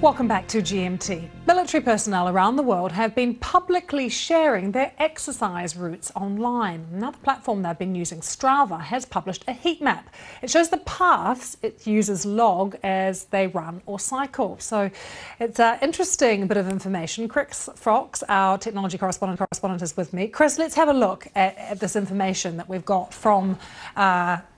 Welcome back to GMT. Military personnel around the world have been publicly sharing their exercise routes online. Now, the platform they've been using, Strava, has published a heat map. It shows the paths its users log as they run or cycle. So it's an interesting bit of information. Chris Fox, our technology correspondent, is with me. Chris, let's have a look at this information that we've got from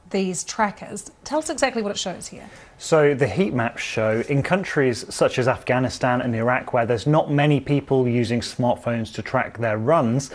these trackers. Tell us exactly what it shows here. So the heat maps show in countries such as Afghanistan and Iraq, where there's not many people using smartphones to track their runs,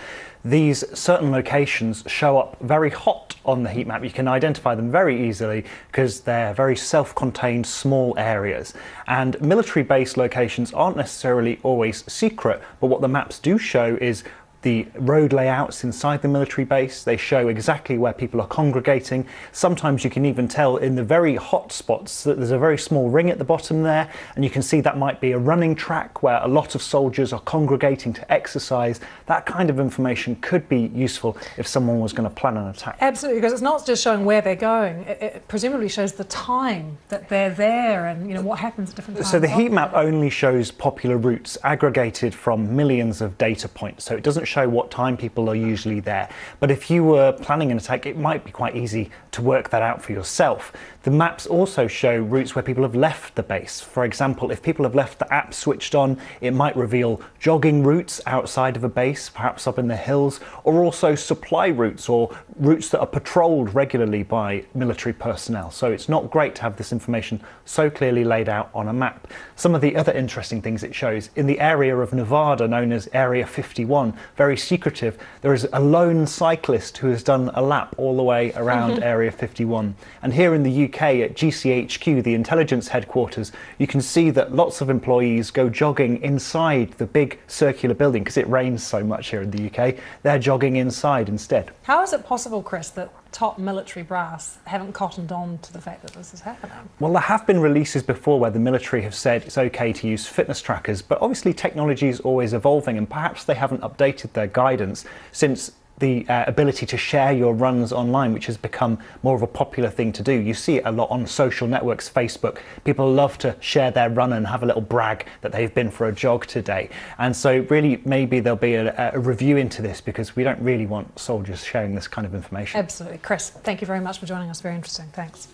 these certain locations show up very hot on the heat map. You can identify them very easily because they're very self-contained small areas. And military-based locations aren't necessarily always secret, but what the maps do show is the road layouts inside the military base. They show exactly where people are congregating. Sometimes you can even tell in the very hot spots that there's a very small ring at the bottom there, and you can see that might be a running track where a lot of soldiers are congregating to exercise. That kind of information could be useful if someone was going to plan an attack. Absolutely, because it's not just showing where they're going, it presumably shows the time that they're there and what happens at different times. So the heat map only shows popular routes aggregated from millions of data points, so it doesn't show what time people are usually there. But if you were planning an attack, it might be quite easy to work that out for yourself. The maps also show routes where people have left the base. For example, if people have left the app switched on, it might reveal jogging routes outside of a base, perhaps up in the hills, or also supply routes or routes that are patrolled regularly by military personnel. So it's not great to have this information so clearly laid out on a map. Some of the other interesting things it shows, in the area of Nevada known as Area 51, very secretive, there is a lone cyclist who has done a lap all the way around Area 51. And here in the UK at GCHQ, the intelligence headquarters, you can see that lots of employees go jogging inside the big circular building because it rains so much here in the UK. They're jogging inside instead. How is it possible, Chris, that top military brass haven't cottoned on to the fact that this is happening? Well, there have been releases before where the military have said it's okay to use fitness trackers, but obviously technology is always evolving and perhaps they haven't updated their guidance since the ability to share your runs online, which has become more of a popular thing to do. You see it a lot on social networks, Facebook. People love to share their run and have a little brag that they've been for a jog today. And so really maybe there'll be a review into this because we don't really want soldiers sharing this kind of information. Absolutely. Chris, thank you very much for joining us. Very interesting. Thanks.